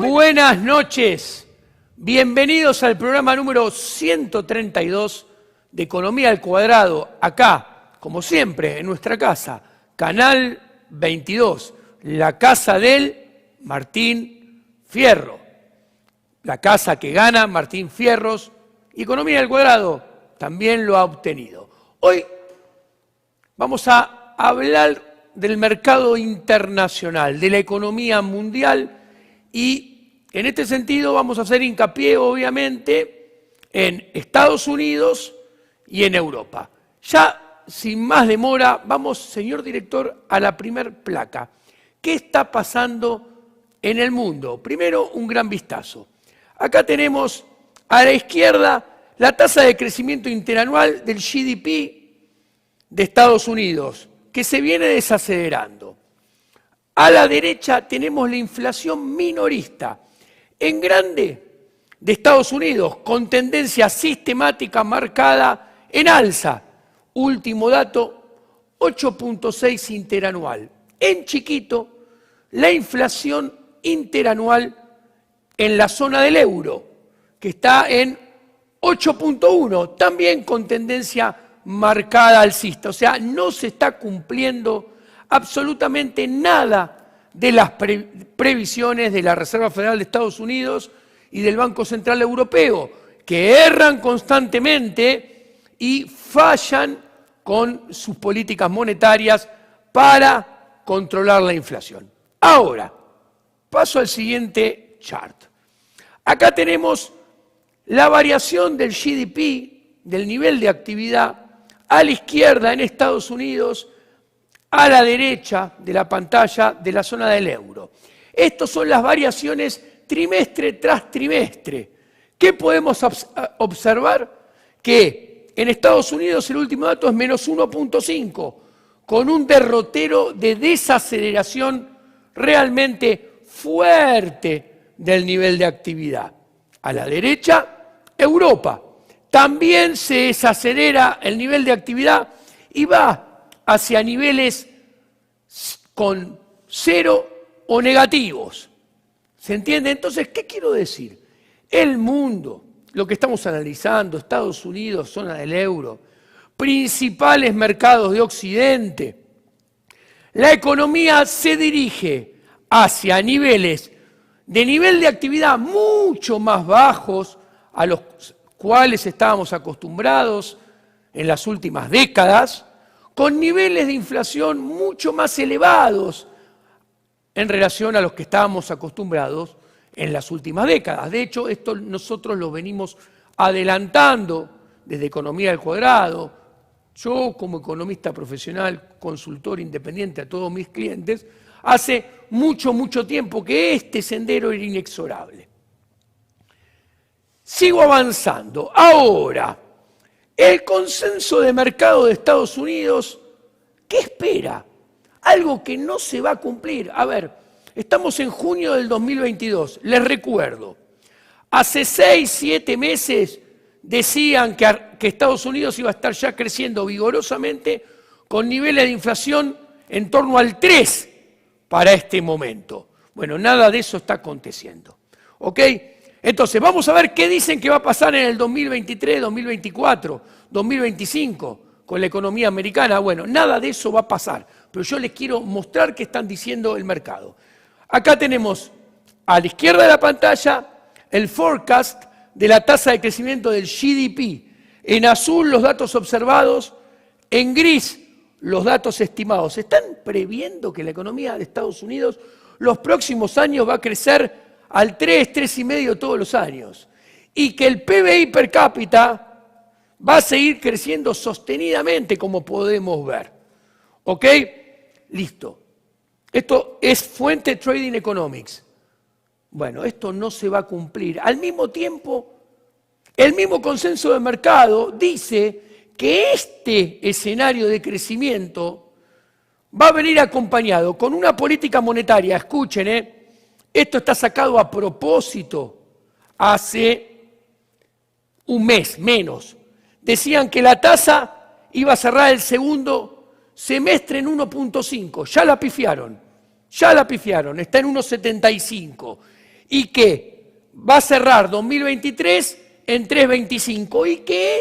Buenas noches, bienvenidos al programa número 132 de Economía al Cuadrado, acá, como siempre, en nuestra casa, Canal 22, la casa del Martín Fierro, la casa que gana Martín Fierros, y Economía al Cuadrado también lo ha obtenido. Hoy vamos a hablar del mercado internacional, de la economía mundial, y en este sentido vamos a hacer hincapié, obviamente, en Estados Unidos y en Europa. Ya, sin más demora, vamos, señor director, a la primer placa. ¿Qué está pasando en el mundo? Primero, un gran vistazo. Acá tenemos a la izquierda la tasa de crecimiento interanual del GDP de Estados Unidos, que se viene desacelerando. A la derecha tenemos la inflación minorista, en grande, de Estados Unidos, con tendencia sistemática marcada en alza. Último dato, 8.6 interanual. En chiquito, la inflación interanual en la zona del euro, que está en 8.1, también con tendencia marcada alcista. O sea, no se está cumpliendo absolutamente nada de las previsiones de la Reserva Federal de Estados Unidos y del Banco Central Europeo, que erran constantemente y fallan con sus políticas monetarias para controlar la inflación. Ahora, paso al siguiente chart. Acá tenemos la variación del GDP, del nivel de actividad, a la izquierda en Estados Unidos, a la derecha de la pantalla de la zona del euro. Estas son las variaciones trimestre tras trimestre. ¿Qué podemos observar? Que en Estados Unidos el último dato es menos 1.5, con un derrotero de desaceleración realmente fuerte del nivel de actividad. A la derecha, Europa. También se desacelera el nivel de actividad y va hacia niveles con cero o negativos. ¿Se entiende? Entonces, ¿qué quiero decir? El mundo, lo que estamos analizando, Estados Unidos, zona del euro, principales mercados de Occidente, la economía se dirige hacia niveles de nivel de actividad mucho más bajos a los cuales estábamos acostumbrados en las últimas décadas, con niveles de inflación mucho más elevados en relación a los que estábamos acostumbrados en las últimas décadas. De hecho, esto nosotros lo venimos adelantando desde Economía al Cuadrado. Yo, como economista profesional, consultor independiente a todos mis clientes, hace mucho tiempo que este sendero era inexorable. Sigo avanzando. Ahora, el consenso de mercado de Estados Unidos, ¿qué espera? Algo que no se va a cumplir. A ver, estamos en junio del 2022. Les recuerdo, hace 6-7 meses decían que Estados Unidos iba a estar ya creciendo vigorosamente con niveles de inflación en torno al 3 para este momento. Bueno, nada de eso está aconteciendo. ¿Ok? Entonces, vamos a ver qué dicen que va a pasar en el 2023, 2024, 2025 con la economía americana. Bueno, nada de eso va a pasar, pero yo les quiero mostrar qué están diciendo el mercado. Acá tenemos a la izquierda de la pantalla el forecast de la tasa de crecimiento del GDP. En azul los datos observados, en gris los datos estimados. Están previendo que la economía de Estados Unidos los próximos años va a crecer al 3, 3,5 todos los años. Y que el PBI per cápita va a seguir creciendo sostenidamente, como podemos ver. ¿Ok? Listo. Esto es fuente Trading Economics. Bueno, esto no se va a cumplir. Al mismo tiempo, el mismo consenso de mercado dice que este escenario de crecimiento va a venir acompañado con una política monetaria. Escuchen, esto está sacado a propósito hace un mes, menos. Decían que la tasa iba a cerrar el segundo semestre en 1.5. Ya la pifiaron, está en 1.75. y que va a cerrar 2023 en 3,25 y que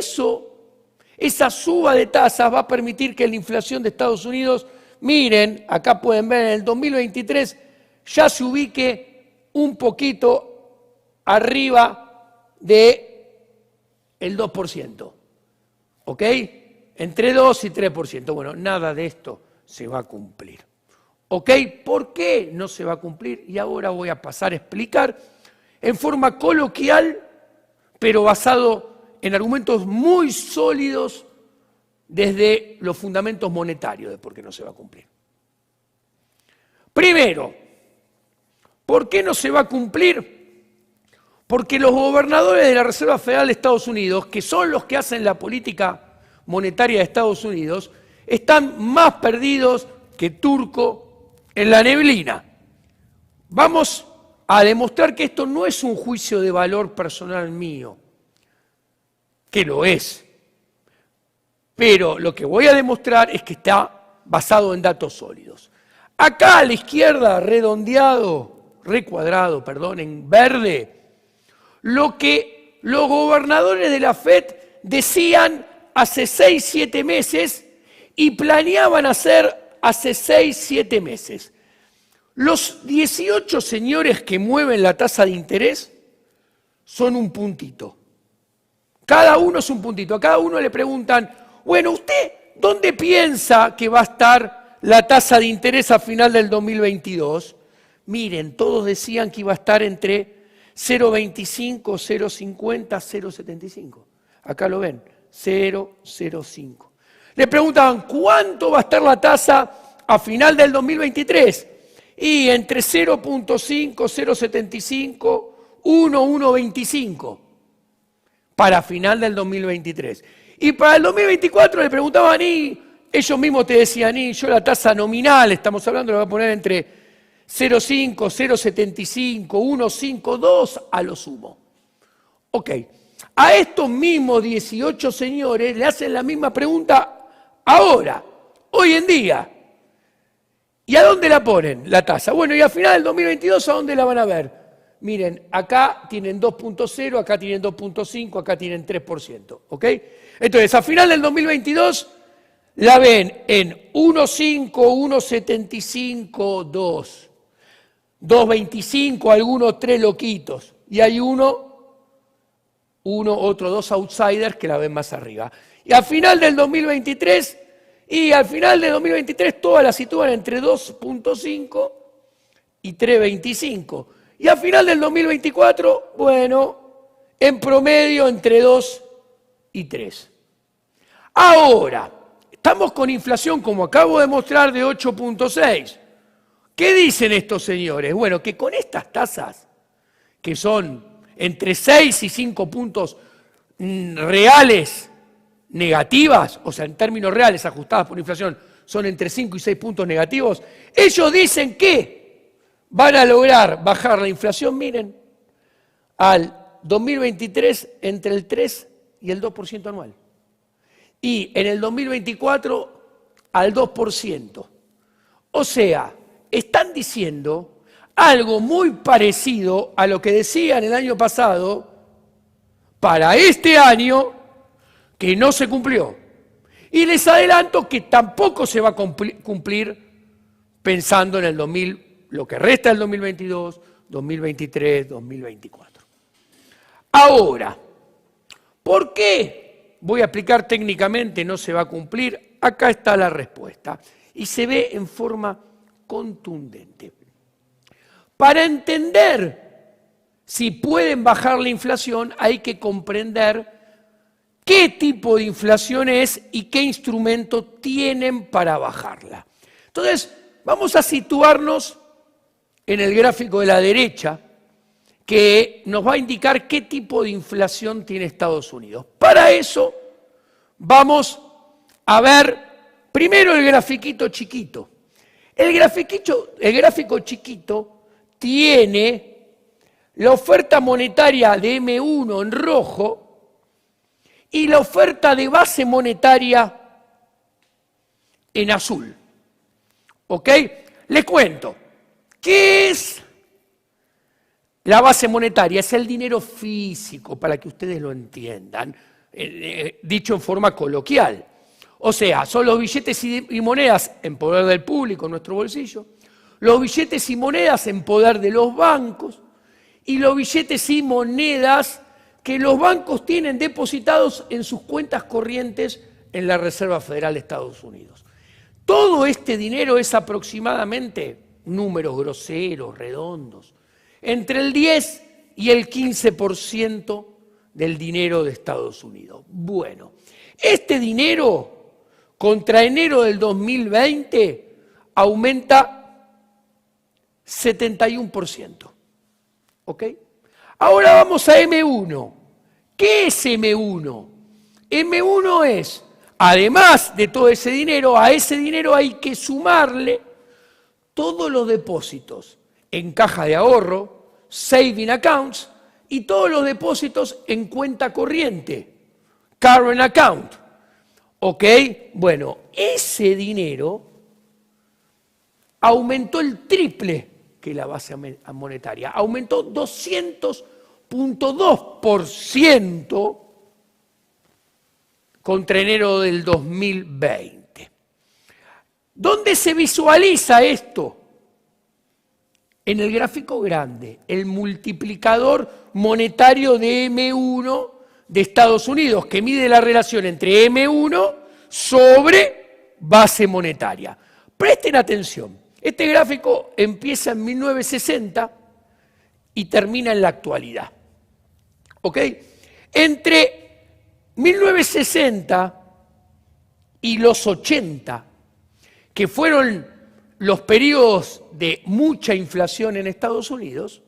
esa suba de tasas va a permitir que la inflación de Estados Unidos, miren, acá pueden ver en el 2023, ya se ubique un poquito arriba del 2%, ¿ok? Entre 2 y 3%. Bueno, nada de esto se va a cumplir. ¿Ok? ¿Por qué no se va a cumplir? Y ahora voy a pasar a explicar en forma coloquial, pero basado en argumentos muy sólidos desde los fundamentos monetarios de por qué no se va a cumplir. Primero, ¿por qué no se va a cumplir? Porque los gobernadores de la Reserva Federal de Estados Unidos, que son los que hacen la política monetaria de Estados Unidos, están más perdidos que Turco en la neblina. Vamos a demostrar que esto no es un juicio de valor personal mío, que lo es. Pero lo que voy a demostrar es que está basado en datos sólidos. Acá a la izquierda, recuadrado, en verde, lo que los gobernadores de la FED decían hace 6, 7 meses y planeaban hacer hace 6, 7 meses. Los 18 señores que mueven la tasa de interés son un puntito. Cada uno es un puntito. A cada uno le preguntan, bueno, ¿usted dónde piensa que va a estar la tasa de interés a final del 2022? Miren, todos decían que iba a estar entre 0,25, 0,50, 0,75. Acá lo ven, 0,05. Le preguntaban, ¿cuánto va a estar la tasa a final del 2023? Y entre 0,5, 0,75, 1,25 para final del 2023. Y para el 2024 le preguntaban, y ellos mismos te decían, y yo la tasa nominal, estamos hablando, le voy a poner entre 0,5, 0,75, 1,5, 2 a lo sumo. Ok, a estos mismos 18 señores le hacen la misma pregunta ahora, hoy en día. ¿Y a dónde la ponen la tasa? Bueno, y a final del 2022, ¿a dónde la van a ver? Miren, acá tienen 2,0, acá tienen 2,5, acá tienen 3%, ¿ok? Entonces, a final del 2022 la ven en 1,5, 1,75, 2, 2,25, algunos 3 loquitos, y hay otro 2 outsiders que la ven más arriba. Y al final del 2023, todas la sitúan entre 2,5 y 3,25. Y al final del 2024, bueno, en promedio entre 2 y 3. Ahora, estamos con inflación, como acabo de mostrar, de 8,6. ¿Qué dicen estos señores? Bueno, que con estas tasas, que son entre 6 y 5 puntos reales negativas, o sea, en términos reales ajustadas por inflación, son entre 5 y 6 puntos negativos, ellos dicen que van a lograr bajar la inflación, miren, al 2023 entre el 3 y el 2% anual. Y en el 2024 al 2%. O sea, están diciendo algo muy parecido a lo que decían el año pasado para este año que no se cumplió. Y les adelanto que tampoco se va a cumplir pensando en el lo que resta del 2022, 2023, 2024. Ahora, ¿por qué? Voy a explicar técnicamente, no se va a cumplir. Acá está la respuesta. Y se ve en forma contundente. Para entender si pueden bajar la inflación, hay que comprender qué tipo de inflación es y qué instrumento tienen para bajarla. Entonces, vamos a situarnos en el gráfico de la derecha, que nos va a indicar qué tipo de inflación tiene Estados Unidos. Para eso, vamos a ver primero el grafiquito chiquito. El gráfico chiquito tiene la oferta monetaria de M1 en rojo y la oferta de base monetaria en azul. ¿Ok? Les cuento. ¿Qué es la base monetaria es el dinero físico, para que ustedes lo entiendan, dicho en forma coloquial. O sea, son los billetes y monedas en poder del público, en nuestro bolsillo, los billetes y monedas en poder de los bancos y los billetes y monedas que los bancos tienen depositados en sus cuentas corrientes en la Reserva Federal de Estados Unidos. Todo este dinero es aproximadamente, números groseros, redondos, entre el 10 y el 15% del dinero de Estados Unidos. Bueno, este dinero contra enero del 2020 aumenta 71%. ¿Ok? Ahora vamos a M1. ¿Qué es M1? M1 es, además de todo ese dinero, a ese dinero hay que sumarle todos los depósitos en caja de ahorro, saving accounts, y todos los depósitos en cuenta corriente, current account. ¿Ok? Bueno, ese dinero aumentó el triple que la base monetaria. Aumentó 200.2% contra enero del 2020. ¿Dónde se visualiza esto? En el gráfico grande, el multiplicador monetario de M1 de Estados Unidos, que mide la relación entre M1 sobre base monetaria. Presten atención, este gráfico empieza en 1960 y termina en la actualidad. ¿Ok? Entre 1960 y los 80, que fueron los periodos de mucha inflación en Estados Unidos,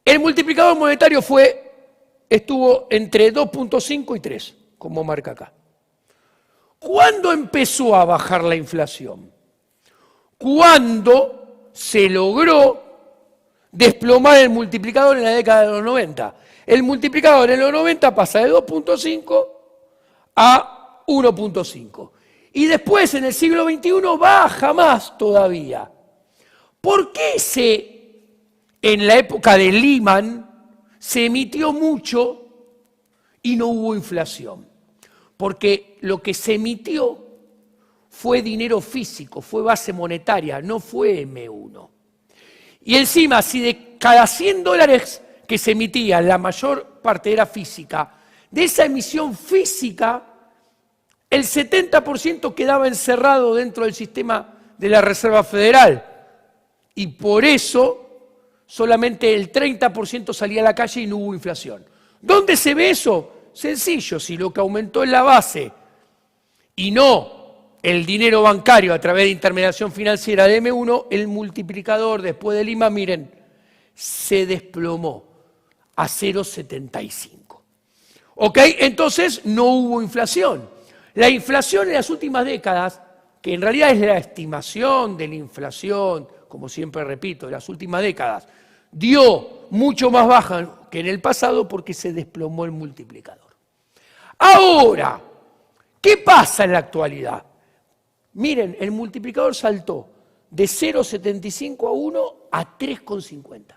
el multiplicador monetario estuvo entre 2.5 y 3, como marca acá. ¿Cuándo empezó a bajar la inflación? Cuando se logró desplomar el multiplicador en la década de los 90. El multiplicador en los 90 pasa de 2.5 a 1.5. Y después, en el siglo XXI, baja más todavía. ¿Por qué en la época de Lehman se emitió mucho y no hubo inflación? Porque lo que se emitió fue dinero físico, fue base monetaria, no fue M1. Y encima, si de cada $100 que se emitían, la mayor parte era física, de esa emisión física, el 70% quedaba encerrado dentro del sistema de la Reserva Federal. Y por eso solamente el 30% salía a la calle y no hubo inflación. ¿Dónde se ve eso? Sencillo, si lo que aumentó es la base y no el dinero bancario a través de intermediación financiera de M1, el multiplicador después de Lima, miren, se desplomó a 0,75. ¿Ok? Entonces no hubo inflación. La inflación en las últimas décadas, que en realidad es la estimación de la inflación, como siempre repito, de las últimas décadas, dio mucho más baja que en el pasado porque se desplomó el multiplicador. Ahora, ¿qué pasa en la actualidad? Miren, el multiplicador saltó de 0,75 a 1 a 3,50.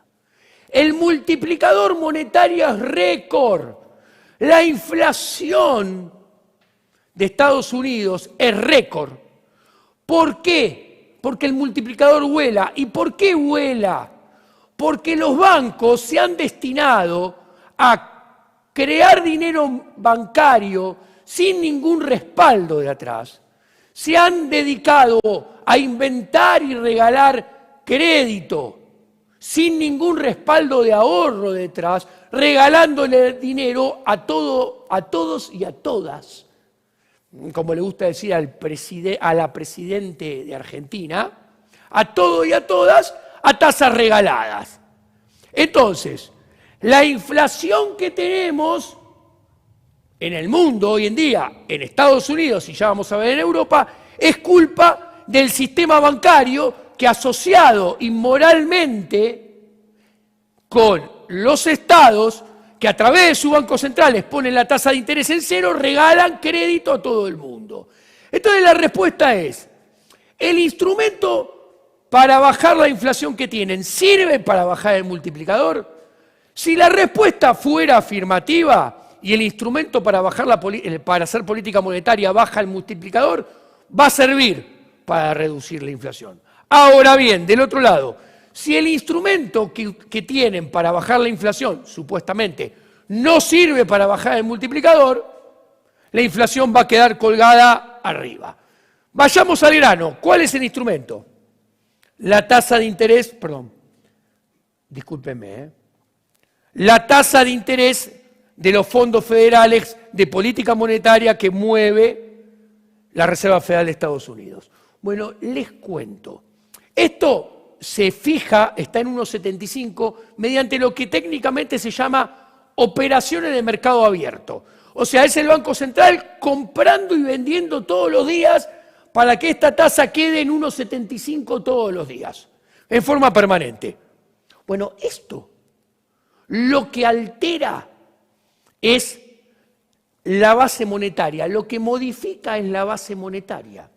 El multiplicador monetario es récord. La inflación de Estados Unidos es récord. ¿Por qué? Porque el multiplicador vuela. ¿Y por qué vuela? Porque los bancos se han destinado a crear dinero bancario sin ningún respaldo de atrás. Se han dedicado a inventar y regalar crédito sin ningún respaldo de ahorro detrás, regalándole dinero a todos y a todas. Como le gusta decir a la presidente de Argentina, a todos y a todas, a tasas regaladas. Entonces, la inflación que tenemos en el mundo hoy en día, en Estados Unidos y ya vamos a ver en Europa, es culpa del sistema bancario que, asociado inmoralmente con los estados, que a través de sus bancos centrales ponen la tasa de interés en cero, regalan crédito a todo el mundo. Entonces la respuesta es, el instrumento para bajar la inflación que tienen, ¿sirve para bajar el multiplicador? Si la respuesta fuera afirmativa y el instrumento para hacer política monetaria baja el multiplicador, va a servir para reducir la inflación. Ahora bien, del otro lado, si el instrumento que tienen para bajar la inflación, supuestamente, no sirve para bajar el multiplicador, la inflación va a quedar colgada arriba. Vayamos al grano. ¿Cuál es el instrumento? La tasa de interés, perdón, discúlpenme, la tasa de interés de los fondos federales de política monetaria que mueve la Reserva Federal de Estados Unidos. Bueno, les cuento. Esto se fija, está en 1,75, mediante lo que técnicamente se llama operaciones de mercado abierto. O sea, es el Banco Central comprando y vendiendo todos los días para que esta tasa quede en 1,75 todos los días, en forma permanente. Bueno, esto lo que altera es la base monetaria, lo que modifica es la base monetaria.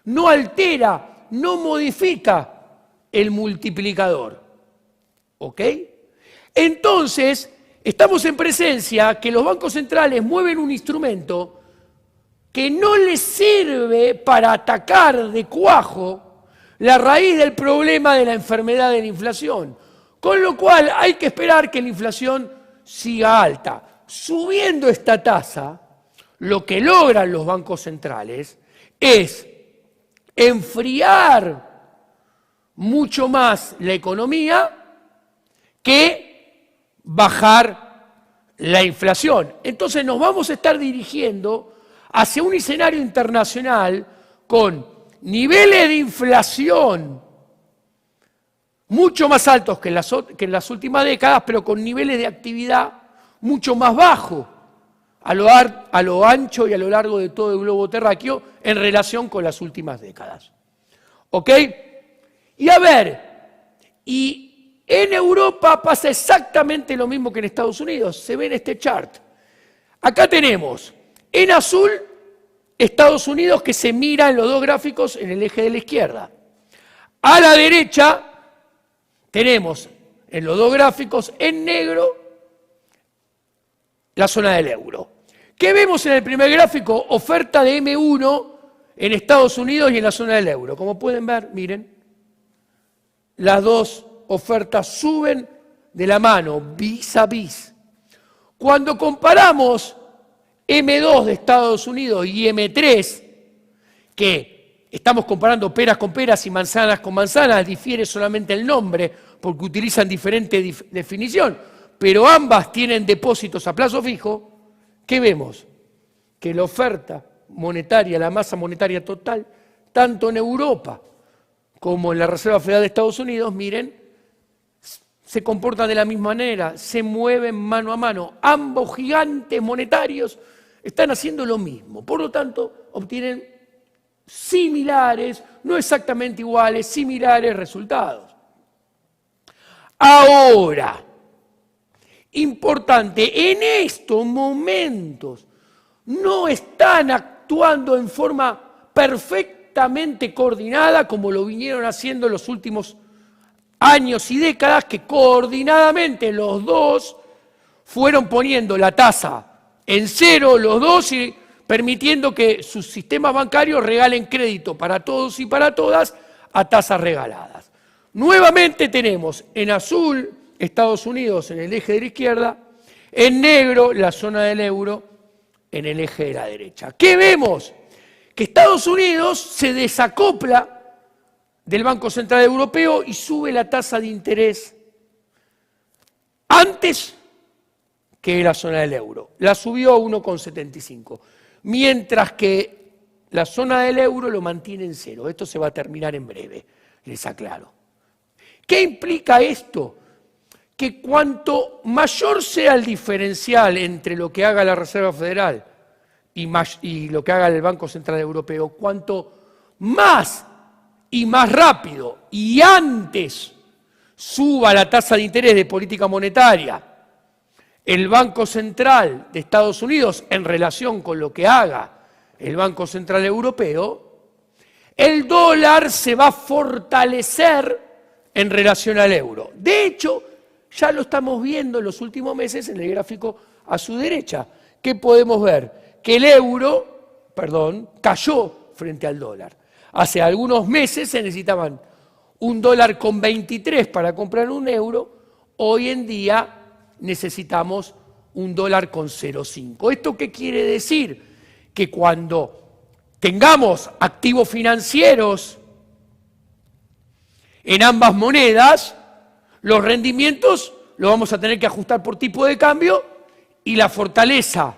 No altera, no modifica el multiplicador. ¿Ok? Entonces, estamos en presencia que los bancos centrales mueven un instrumento que no les sirve para atacar de cuajo la raíz del problema de la enfermedad de la inflación. Con lo cual hay que esperar que la inflación siga alta. Subiendo esta tasa, lo que logran los bancos centrales es enfriar mucho más la economía que bajar la inflación. Entonces nos vamos a estar dirigiendo hacia un escenario internacional con niveles de inflación mucho más altos que en las últimas décadas, pero con niveles de actividad mucho más bajos a lo ancho y a lo largo de todo el globo terráqueo en relación con las últimas décadas. ¿Ok? Y a ver, y en Europa pasa exactamente lo mismo que en Estados Unidos, se ve en este chart. Acá tenemos en azul Estados Unidos, que se mira en los dos gráficos en el eje de la izquierda. A la derecha tenemos en los dos gráficos en negro la zona del euro. ¿Qué vemos en el primer gráfico? Oferta de M1 en Estados Unidos y en la zona del euro. Como pueden ver, miren, las dos ofertas suben de la mano, vis a vis. Cuando comparamos M2 de Estados Unidos y M3, que estamos comparando peras con peras y manzanas con manzanas, difiere solamente el nombre porque utilizan diferente definición, pero ambas tienen depósitos a plazo fijo. ¿Qué vemos? Que la oferta monetaria, la masa monetaria total, tanto en Europa como en la Reserva Federal de Estados Unidos, miren, se comportan de la misma manera, se mueven mano a mano. Ambos gigantes monetarios están haciendo lo mismo, por lo tanto obtienen similares, no exactamente iguales, similares resultados. Ahora, importante, en estos momentos no están actuando en forma perfectamente coordinada como lo vinieron haciendo en los últimos años y décadas, que coordinadamente los dos fueron poniendo la tasa en cero, los dos, y permitiendo que sus sistemas bancarios regalen crédito para todos y para todas a tasas regaladas. Nuevamente tenemos en azul Estados Unidos en el eje de la izquierda, en negro la zona del euro en el eje de la derecha. ¿Qué vemos? Que Estados Unidos se desacopla del Banco Central Europeo y sube la tasa de interés antes que la zona del euro. La subió a 1,75, mientras que la zona del euro lo mantiene en cero. Esto se va a terminar en breve, les aclaro. ¿Qué implica esto? Que cuanto mayor sea el diferencial entre lo que haga la Reserva Federal y lo que haga el Banco Central Europeo, cuanto más y más rápido y antes suba la tasa de interés de política monetaria el Banco Central de Estados Unidos en relación con lo que haga el Banco Central Europeo, el dólar se va a fortalecer en relación al euro. De hecho, ya lo estamos viendo en los últimos meses en el gráfico a su derecha. ¿Qué podemos ver? Que el euro, cayó frente al dólar. Hace algunos meses se necesitaban $1,23 para comprar un euro. Hoy en día necesitamos $1,05. ¿Esto qué quiere decir? Que cuando tengamos activos financieros en ambas monedas, los rendimientos los vamos a tener que ajustar por tipo de cambio y la fortaleza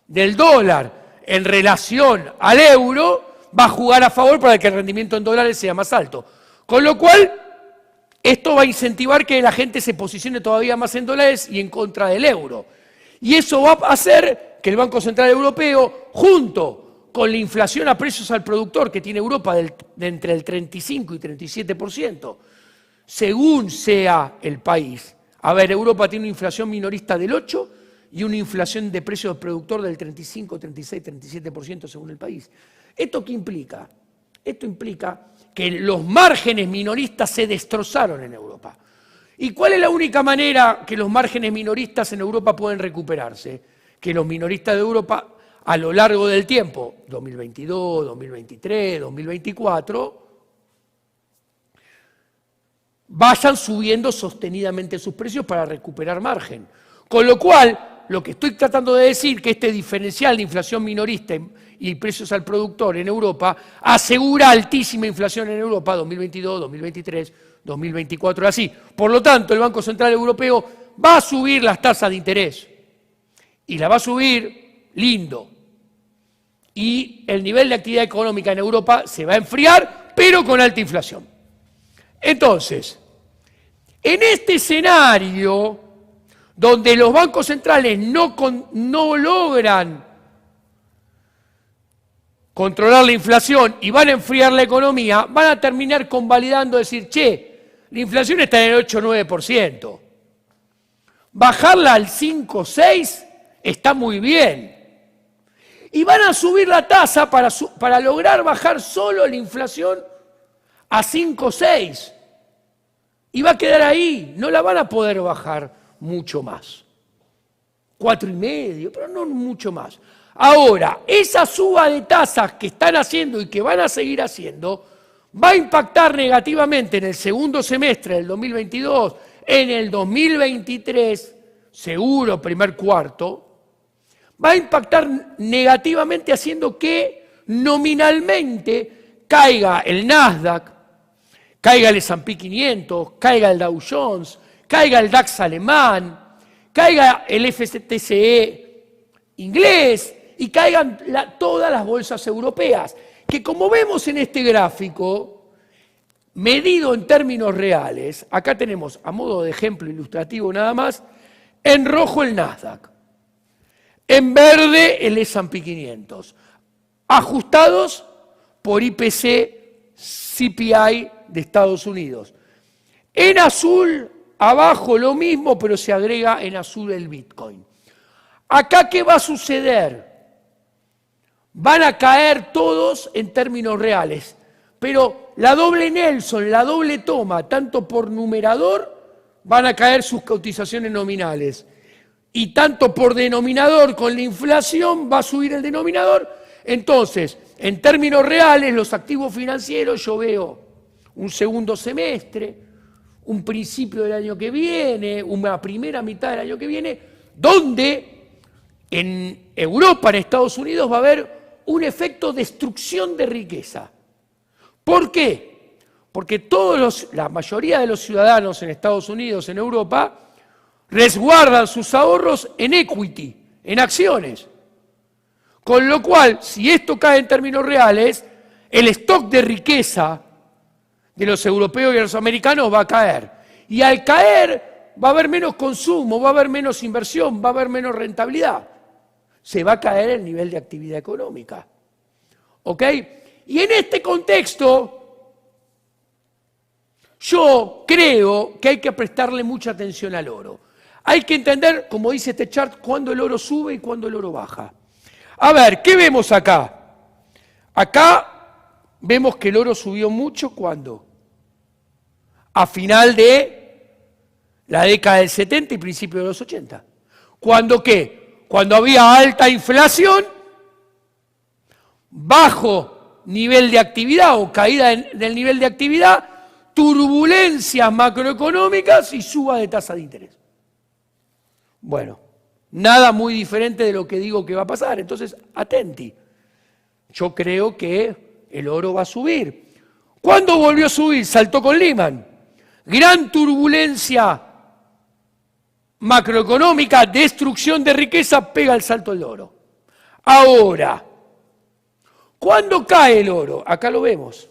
del dólar en relación al euro va a jugar a favor para que el rendimiento en dólares sea más alto. Con lo cual, esto va a incentivar que la gente se posicione todavía más en dólares y en contra del euro. Y eso va a hacer que el Banco Central Europeo, junto con la inflación a precios al productor que tiene Europa de entre el 35 y 37%, según sea el país. A ver, Europa tiene una inflación minorista del 8% y una inflación de precios al productor del 35, 36, 37% según el país. ¿Esto qué implica? Esto implica que los márgenes minoristas se destrozaron en Europa. ¿Y cuál es la única manera que los márgenes minoristas en Europa pueden recuperarse? Que los minoristas de Europa, a lo largo del tiempo, 2022, 2023, 2024, vayan subiendo sostenidamente sus precios para recuperar margen. Con lo cual, lo que estoy tratando de decir, que este diferencial de inflación minorista y precios al productor en Europa asegura altísima inflación en Europa 2022, 2023, 2024 y así. Por lo tanto, el Banco Central Europeo va a subir las tasas de interés y la va a subir lindo. Y el nivel de actividad económica en Europa se va a enfriar, pero con alta inflación. Entonces, en este escenario donde los bancos centrales no logran controlar la inflación y van a enfriar la economía, van a terminar convalidando, decir, la inflación está en el 8 o 9%. Bajarla al 5 o 6 está muy bien. Y van a subir la tasa para lograr bajar solo la inflación a 5 o 6. Y va a quedar ahí, no la van a poder bajar mucho más. 4,5, pero no mucho más. Ahora, esa suba de tasas que están haciendo y que van a seguir haciendo, va a impactar negativamente en el segundo semestre del 2022, en el 2023, seguro primer cuarto, va a impactar negativamente haciendo que nominalmente caiga el Nasdaq, caiga el S&P 500, caiga el Dow Jones, caiga el DAX alemán, caiga el FTSE inglés y caigan todas las bolsas europeas, que como vemos en este gráfico, medido en términos reales, acá tenemos, a modo de ejemplo ilustrativo nada más, en rojo el Nasdaq, en verde el S&P 500, ajustados por IPC CPI de Estados Unidos. En azul, abajo lo mismo, pero se agrega en azul el Bitcoin. Acá, ¿qué va a suceder? Van a caer todos en términos reales, pero la doble Nelson, la doble toma, tanto por numerador, van a caer sus cotizaciones nominales. Y tanto por denominador, con la inflación, va a subir el denominador. Entonces, en términos reales, los activos financieros, yo veo un segundo semestre, un principio del año que viene, una primera mitad del año que viene, donde en Europa, en Estados Unidos, va a haber un efecto de destrucción de riqueza. ¿Por qué? Porque la mayoría de los ciudadanos en Estados Unidos, en Europa, resguardan sus ahorros en equity, en acciones. Con lo cual, si esto cae en términos reales, el stock de riqueza de los europeos y de los americanos va a caer. Y al caer va a haber menos consumo, va a haber menos inversión, va a haber menos rentabilidad. Se va a caer el nivel de actividad económica. ¿Ok? Y en este contexto, yo creo que hay que prestarle mucha atención al oro. Hay que entender, como dice este chart, cuándo el oro sube y cuándo el oro baja. A ver, ¿qué vemos acá? Acá vemos que el oro subió mucho cuando a final de la década del 70 y principios de los 80. ¿Cuándo qué? Cuando había alta inflación, bajo nivel de actividad o caída del nivel de actividad, turbulencias macroeconómicas y suba de tasa de interés. Bueno, nada muy diferente de lo que digo que va a pasar. Entonces, atenti. Yo creo que el oro va a subir. ¿Cuándo volvió a subir? Saltó con Lehman. Gran turbulencia macroeconómica, destrucción de riqueza, pega el salto del oro. Ahora, ¿cuándo cae el oro? Acá lo vemos.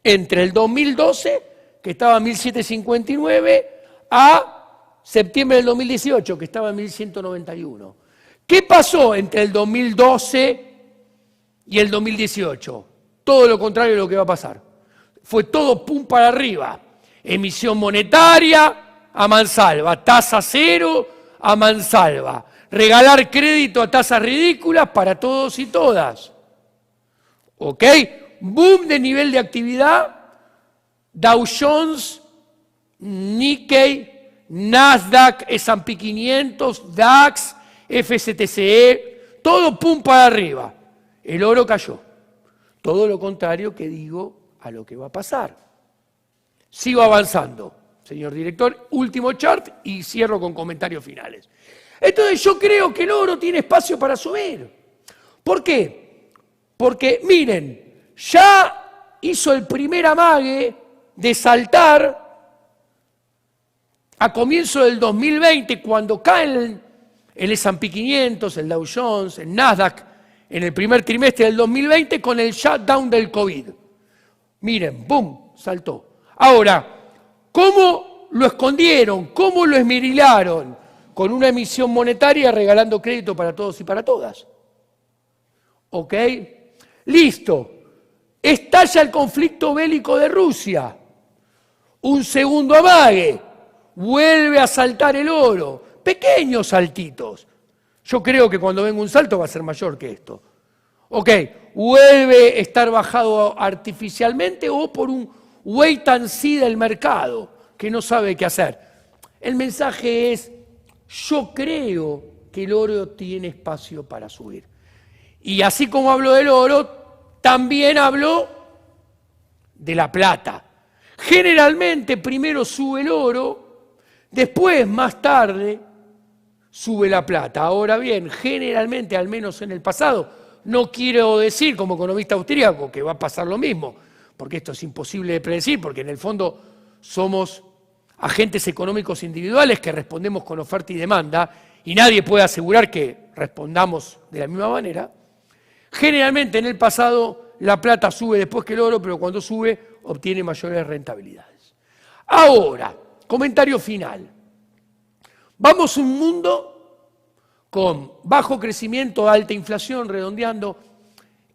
Entre el 2012, que estaba en 1759, a septiembre del 2018, que estaba en 1191. ¿Qué pasó entre el 2012 y el 2018? Todo lo contrario de lo que va a pasar. Fue todo pum para arriba. Emisión monetaria a mansalva, tasa cero a mansalva, regalar crédito a tasas ridículas para todos y todas. ¿Ok? Boom de nivel de actividad, Dow Jones, Nikkei, Nasdaq, S&P 500, DAX, FTSE, todo pum para arriba. El oro cayó. Todo lo contrario que digo a lo que va a pasar. Sigo avanzando, señor director. Último chart y cierro con comentarios finales. Entonces yo creo que el oro tiene espacio para subir. ¿Por qué? Porque, miren, ya hizo el primer amague de saltar a comienzo del 2020, cuando cae el S&P 500, el Dow Jones, el Nasdaq, en el primer trimestre del 2020 con el shutdown del COVID. Miren, ¡boom!, saltó. Ahora, ¿cómo lo escondieron? ¿Cómo lo esmerilaron? Con una emisión monetaria regalando crédito para todos y para todas. ¿Ok? Listo. Estalla el conflicto bélico de Rusia. Un segundo amague. Vuelve a saltar el oro. Pequeños saltitos. Yo creo que cuando venga un salto va a ser mayor que esto. Ok, vuelve a estar bajado artificialmente o por un wait and see del mercado que no sabe qué hacer. El mensaje es, yo creo que el oro tiene espacio para subir. Y así como hablo del oro, también hablo de la plata. Generalmente primero sube el oro, después, más tarde, sube la plata. Ahora bien, generalmente, al menos en el pasado, no quiero decir como economista austríaco que va a pasar lo mismo, porque esto es imposible de predecir, porque en el fondo somos agentes económicos individuales que respondemos con oferta y demanda, y nadie puede asegurar que respondamos de la misma manera. Generalmente en el pasado la plata sube después que el oro, pero cuando sube obtiene mayores rentabilidades. Ahora, comentario final. Vamos a un mundo con bajo crecimiento, alta inflación, redondeando.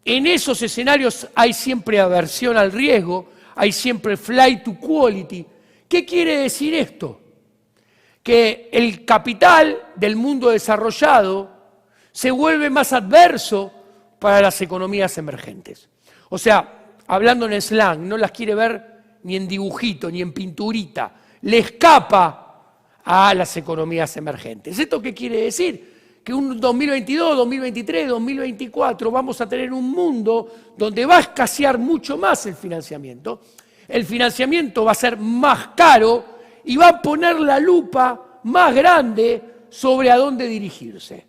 En esos escenarios hay siempre aversión al riesgo, hay siempre flight to quality. ¿Qué quiere decir esto? Que el capital del mundo desarrollado se vuelve más adverso para las economías emergentes. O sea, hablando en slang, no las quiere ver ni en dibujito, ni en pinturita, le escapa a las economías emergentes. ¿Esto qué quiere decir? Que un 2022, 2023, 2024 vamos a tener un mundo donde va a escasear mucho más el financiamiento va a ser más caro y va a poner la lupa más grande sobre a dónde dirigirse.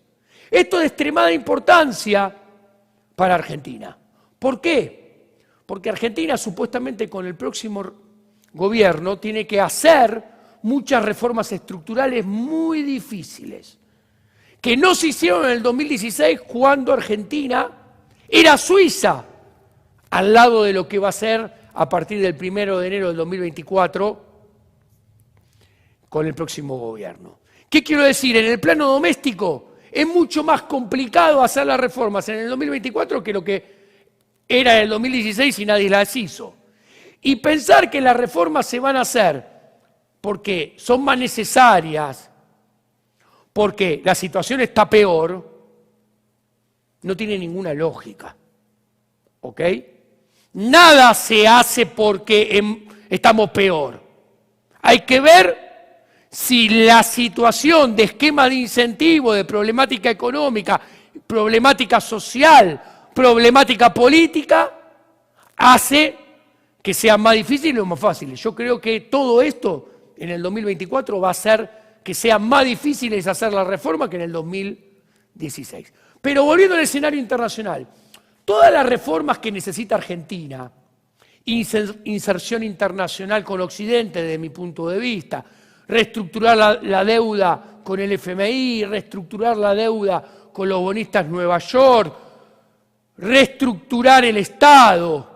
Esto es de extremada importancia para Argentina. ¿Por qué? Porque Argentina supuestamente con el próximo gobierno tiene que hacer muchas reformas estructurales muy difíciles, que no se hicieron en el 2016 cuando Argentina era Suiza, al lado de lo que va a ser a partir del 1 de enero del 2024 con el próximo gobierno. ¿Qué quiero decir? En el plano doméstico es mucho más complicado hacer las reformas en el 2024 que lo que era en el 2016 y nadie las hizo. Y pensar que las reformas se van a hacer porque son más necesarias, porque la situación está peor, no tiene ninguna lógica. ¿Ok? Nada se hace porque estamos peor. Hay que ver si la situación de esquema de incentivo, de problemática económica, problemática social, problemática política, hace que sean más difíciles o más fáciles. Yo creo que todo esto en el 2024 va a hacer que sea más difíciles hacer la reforma que en el 2016. Pero volviendo al escenario internacional, todas las reformas que necesita Argentina, inserción internacional con Occidente desde mi punto de vista, reestructurar la deuda con el FMI, reestructurar la deuda con los bonistas Nueva York, reestructurar el Estado,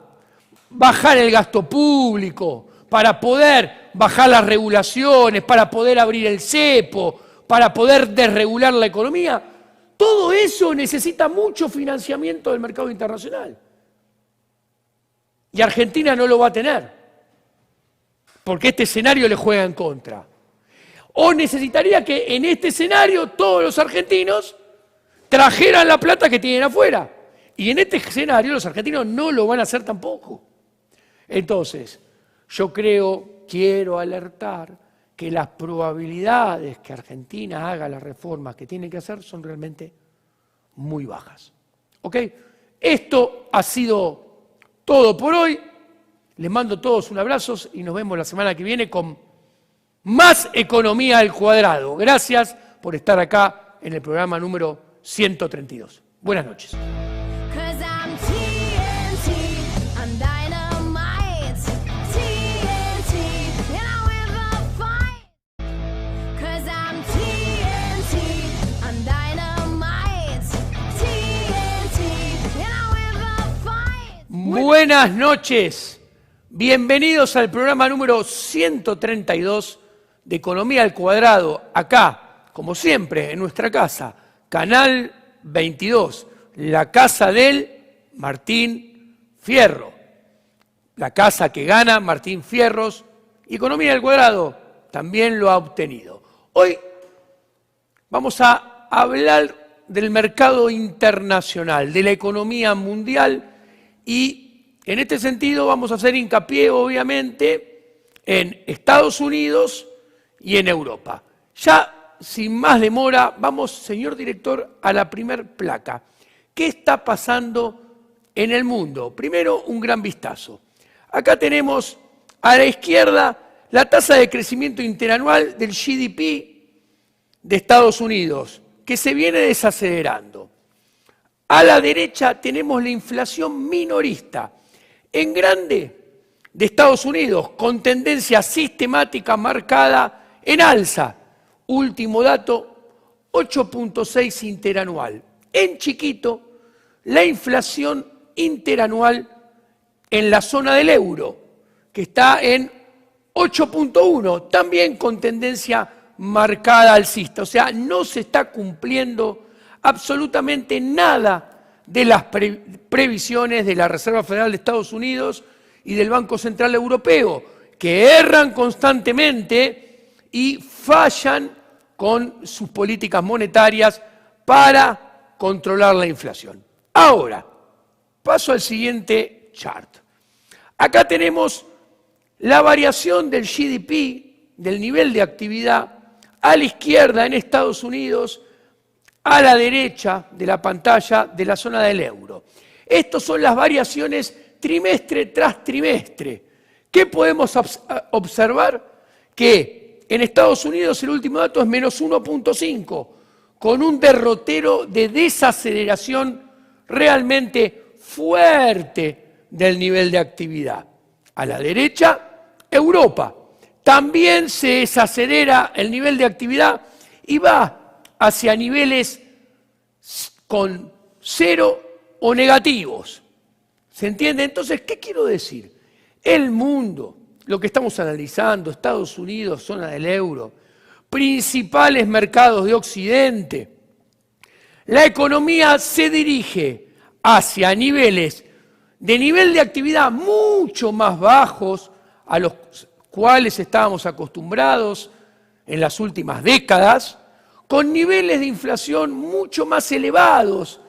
bajar el gasto público, para poder bajar las regulaciones, para poder abrir el cepo, para poder desregular la economía, todo eso necesita mucho financiamiento del mercado internacional. Y Argentina no lo va a tener, porque este escenario le juega en contra. O necesitaría que en este escenario todos los argentinos trajeran la plata que tienen afuera. Y en este escenario los argentinos no lo van a hacer tampoco. Entonces, yo quiero alertar que las probabilidades que Argentina haga las reformas que tiene que hacer son realmente muy bajas. ¿Ok? Esto ha sido todo por hoy. Les mando a todos un abrazo y nos vemos la semana que viene con más Economía al Cuadrado. Gracias por estar acá en el programa número 132. Buenas noches. Buenas noches, bienvenidos al programa número 132 de Economía al Cuadrado, acá, como siempre, en nuestra casa, Canal 22, la casa del Martín Fierro, la casa que gana Martín Fierros, y Economía al Cuadrado también lo ha obtenido. Hoy vamos a hablar del mercado internacional, de la economía mundial. Y en este sentido vamos a hacer hincapié, obviamente, en Estados Unidos y en Europa. Ya, sin más demora, vamos, señor director, a la primer placa. ¿Qué está pasando en el mundo? Primero, un gran vistazo. Acá tenemos a la izquierda la tasa de crecimiento interanual del GDP de Estados Unidos, que se viene desacelerando. A la derecha tenemos la inflación minorista, en grande, de Estados Unidos, con tendencia sistemática marcada en alza. Último dato, 8.6 interanual. En chiquito, la inflación interanual en la zona del euro, que está en 8.1, también con tendencia marcada alcista. O sea, no se está cumpliendo absolutamente nada de las previsiones de la Reserva Federal de Estados Unidos y del Banco Central Europeo, que erran constantemente y fallan con sus políticas monetarias para controlar la inflación. Ahora, paso al siguiente chart. Acá tenemos la variación del GDP, del nivel de actividad, a la izquierda en Estados Unidos, a la derecha de la pantalla de la zona del euro. Estas son las variaciones trimestre tras trimestre. ¿Qué podemos observar? Que en Estados Unidos el último dato es menos 1.5, con un derrotero de desaceleración realmente fuerte del nivel de actividad. A la derecha, Europa. También se desacelera el nivel de actividad y va hacia niveles con cero o negativos. ¿Se entiende? Entonces, ¿qué quiero decir? El mundo, lo que estamos analizando, Estados Unidos, zona del euro, principales mercados de Occidente, la economía se dirige hacia niveles de nivel de actividad mucho más bajos a los cuales estábamos acostumbrados en las últimas décadas, con niveles de inflación mucho más elevados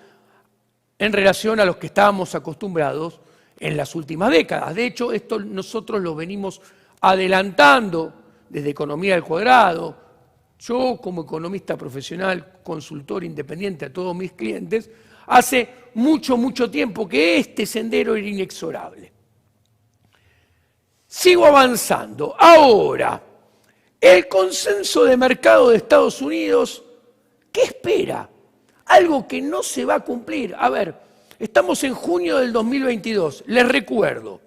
en relación a los que estábamos acostumbrados en las últimas décadas. De hecho, esto nosotros lo venimos adelantando desde Economía al Cuadrado. Yo, como economista profesional, consultor independiente a todos mis clientes, hace mucho, mucho tiempo que este sendero era inexorable. Sigo avanzando. Ahora, el consenso de mercado de Estados Unidos, ¿qué espera? Algo que no se va a cumplir. A ver, estamos en junio del 2022. Les recuerdo,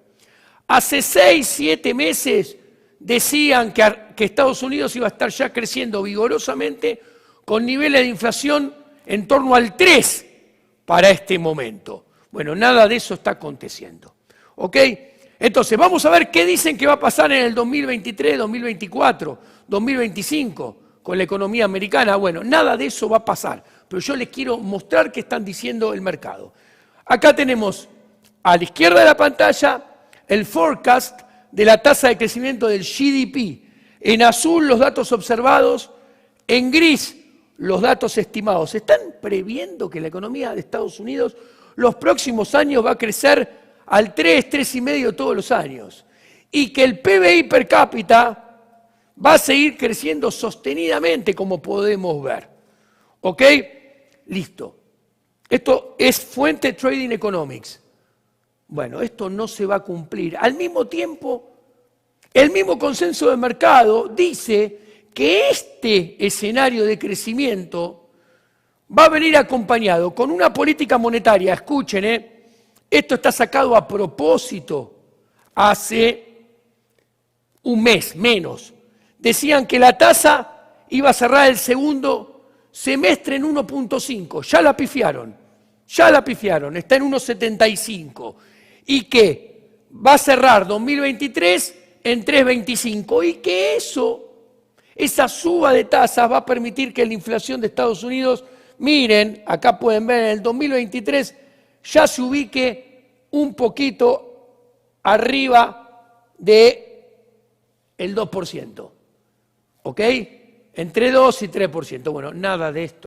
hace 6, 7 meses decían que Estados Unidos iba a estar ya creciendo vigorosamente con niveles de inflación en torno al 3 para este momento. Bueno, nada de eso está aconteciendo. ¿Ok? Entonces, vamos a ver qué dicen que va a pasar en el 2023, 2024, 2025 con la economía americana. Bueno, nada de eso va a pasar, pero yo les quiero mostrar qué están diciendo el mercado. Acá tenemos a la izquierda de la pantalla el forecast de la tasa de crecimiento del GDP. En azul los datos observados, en gris los datos estimados. Están previendo que la economía de Estados Unidos los próximos años va a crecer al 3, 3,5 todos los años. Y que el PBI per cápita va a seguir creciendo sostenidamente, como podemos ver. ¿Ok? Listo. Esto es fuente Trading Economics. Bueno, esto no se va a cumplir. Al mismo tiempo, el mismo consenso de mercado dice que este escenario de crecimiento va a venir acompañado con una política monetaria. Escuchen, esto está sacado a propósito hace un mes, menos. Decían que la tasa iba a cerrar el segundo semestre en 1.5. Ya la pifiaron, está en 1.75. Y que va a cerrar 2023 en 3.25. Y que esa suba de tasas va a permitir que la inflación de Estados Unidos, miren, acá pueden ver, en el 2023 ya se ubique un poquito arriba del 2%. ¿Ok? Entre 2 y 3%. Bueno, nada de esto.